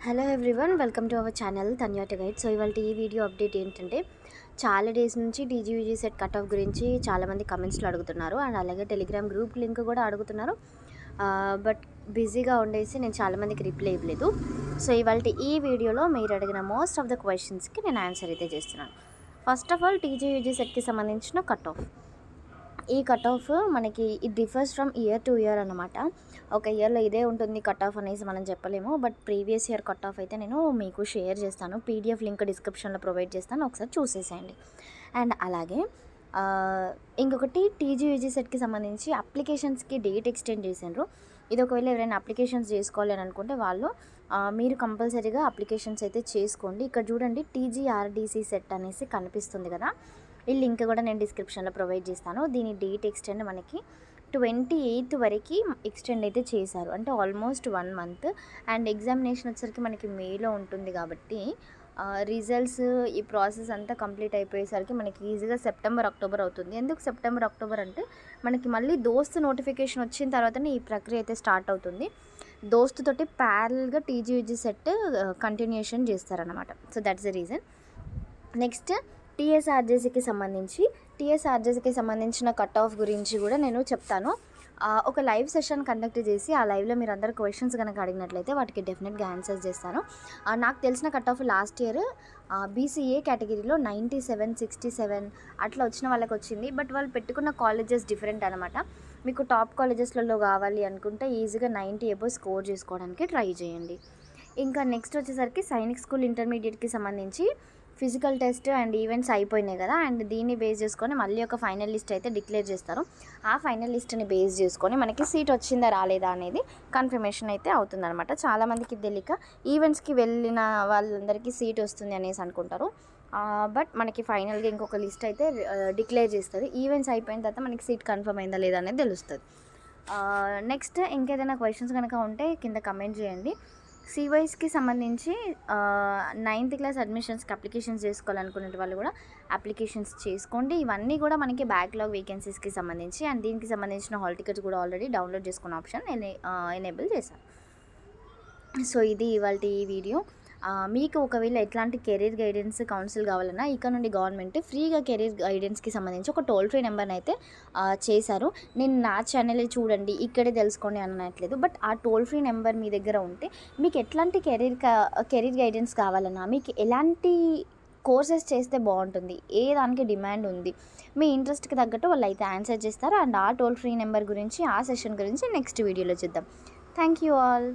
Hello everyone, welcome to our channel Tanya guide. So ఇవాళ ఈ video update ఏంటంటే, చాలా డేస్ నుంచి టీజీయూజీ సెట్ కట్ ఆఫ్ గురించి చాలామంది కమెంట్స్లో అడుగుతున్నారు. అండ్ అలాగే టెలిగ్రామ్ గ్రూప్ లింక్ కూడా అడుగుతున్నారు. బట్ బిజీగా ఉండేసి నేను చాలామందికి రిప్లై ఇవ్వలేదు. సో ఇవాళ ఈ వీడియోలో మీరు అడిగిన మోస్ట్ ఆఫ్ ద క్వశ్చన్స్కి నేను ఆన్సర్ అయితే చేస్తున్నాను. ఫస్ట్ ఆఫ్ ఆల్, టీజీయూజీ సెట్కి సంబంధించిన కట్ ఆఫ్. ఈ కట్ ఆఫ్ మనకి it differs from year to year అనమాట. ఒక ఇయర్లో ఇదే ఉంటుంది కట్ ఆఫ్ అనేసి మనం చెప్పలేము. But previous year cut off అయితే నేను మీకు షేర్ చేస్తాను. పీడిఎఫ్ లింక్ డిస్క్రిప్షన్లో ప్రొవైడ్ చేస్తాను, ఒకసారి చూసేసేయండి. అండ్ అలాగే ఇంకొకటి, టీజీయూజీ సెట్కి సంబంధించి అప్లికేషన్స్కి డేట్ ఎక్స్టెండ్ చేసిండ్రు. ఇది ఒకవేళ ఎవరైనా అప్లికేషన్స్ చేసుకోవాలి అని అనుకుంటే వాళ్ళు మీరు కంపల్సరీగా అప్లికేషన్స్ అయితే చేసుకోండి. ఇక్కడ చూడండి, టీజీఆర్డీసీ సెట్ అనేసి కనిపిస్తుంది కదా, ఈ లింక్ కూడా నేను డిస్క్రిప్షన్లో ప్రొవైడ్ చేస్తాను. దీని డేట్ ఎక్స్టెండ్ మనకి 28th వరకు ఎక్స్టెండ్ అయితే చేశారు, అంటే ఆల్మోస్ట్ 1 month. అండ్ ఎగ్జామినేషన్ వచ్చేసరికి మనకి మేలో ఉంటుంది కాబట్టి రిజల్ట్స్ ఈ ప్రాసెస్ అంతా కంప్లీట్ అయిపోయేసరికి మనకి ఈజీగా సెప్టెంబర్ అక్టోబర్ అవుతుంది. ఎందుకు సెప్టెంబర్ అక్టోబర్ అంటే, మనకి మళ్ళీ దోస్త్ నోటిఫికేషన్ వచ్చిన తర్వాతనే ఈ ప్రక్రియ అయితే స్టార్ట్ అవుతుంది. దోస్త్ తోటి ప్యారల్గా టీజీయూజీ సెట్ కంటిన్యూషన్ చేస్తారనమాట. So that's the reason. Next, టీఎస్ఆర్జేసీకి సంబంధించిన కట్ ఆఫ్ గురించి కూడా నేను చెప్తాను. ఒక లైవ్ సెషన్ కండక్ట్ చేసి ఆ లైవ్లో మీరు అందరు క్వశ్చన్స్ కనుక అడిగినట్లయితే వాటికి డెఫినెట్గా ఆన్సర్స్ చేస్తాను. నాకు తెలిసిన cut off last year BCA కేటగిరీలో 97, 67 అట్లా వచ్చిన వాళ్ళకి వచ్చింది. బట్ వాళ్ళు పెట్టుకున్న కాలేజెస్ డిఫరెంట్ అనమాట. మీకు టాప్ కాలేజెస్లలో కావాలి అనుకుంటే ఈజీగా 90 అబోవ్ స్కోర్ చేసుకోవడానికి ట్రై చేయండి. ఇంకా నెక్స్ట్ వచ్చేసరికి సైనిక్ స్కూల్ ఇంటర్మీడియట్కి సంబంధించి ఫిజికల్ టెస్ట్ అండ్ ఈవెంట్స్ అయిపోయినాయి కదా, అండ్ దీన్ని బేస్ చేసుకొని మళ్ళీ ఒక ఫైనల్ లిస్ట్ అయితే డిక్లేర్ చేస్తారు. ఆ ఫైనల్ లిస్ట్ని బేస్ చేసుకొని మనకి సీట్ వచ్చిందా రాలేదా అనేది కన్ఫర్మేషన్ అయితే అవుతుందన్నమాట. చాలామందికి తెలియక ఈవెంట్స్కి వెళ్ళిన వాళ్ళందరికీ సీట్ వస్తుంది అనేసి అనుకుంటారు. బట్ మనకి ఫైనల్గా ఇంకొక లిస్ట్ అయితే డిక్లేర్ చేస్తుంది. ఈవెంట్స్ అయిపోయిన తర్వాత మనకి సీట్ కన్ఫర్మ్ అయిందా లేదా అనేది తెలుస్తుంది. నెక్స్ట్, ఇంకేదైనా క్వశ్చన్స్ కనుక ఉంటే కింద కమెంట్ చేయండి. సివైస్కి సంబంధించి 9th క్లాస్ అడ్మిషన్స్కి అప్లికేషన్స్ చేసుకోవాలనుకునే వాళ్ళు కూడా అప్లికేషన్స్ చేసుకోండి. ఇవన్నీ కూడా మనకి బ్యాక్లాగ్ వేకెన్సీస్కి సంబంధించి, అండ్ దీనికి సంబంధించిన హాల్ టికెట్స్ కూడా ఆల్రెడీ డౌన్లోడ్ చేసుకున్న ఆప్షన్ ఎనేబుల్ చేశాను. సో ఇది ఇవాళ ఈ వీడియో. మీకు ఒకవేళ ఎట్లాంటి కెరీర్ గైడెన్స్ కౌన్సిల్ కావాలన్నా ఇక్కడ నుండి గవర్నమెంట్ ఫ్రీగా కెరీర్ గైడెన్స్కి సంబంధించి ఒక టోల్ ఫ్రీ నెంబర్ని అయితే చేశారు. నేను నా ఛానల్ చూడండి ఇక్కడే తెలుసుకోండి అనట్లేదు. బట్ ఆ టోల్ ఫ్రీ నెంబర్ మీ దగ్గర ఉంటే మీకు ఎట్లాంటి కెరీర్ గైడెన్స్ కావాలన్నా, మీకు ఎలాంటి కోర్సెస్ చేస్తే బాగుంటుంది, ఏ దానికి డిమాండ్ ఉంది, మీ ఇంట్రెస్ట్కి తగ్గట్టు వాళ్ళు అయితే ఆన్సర్ చేస్తారు. అండ్ ఆ టోల్ ఫ్రీ నెంబర్ గురించి, ఆ సెషన్ గురించి నెక్స్ట్ వీడియోలో చూద్దాం. Thank you all.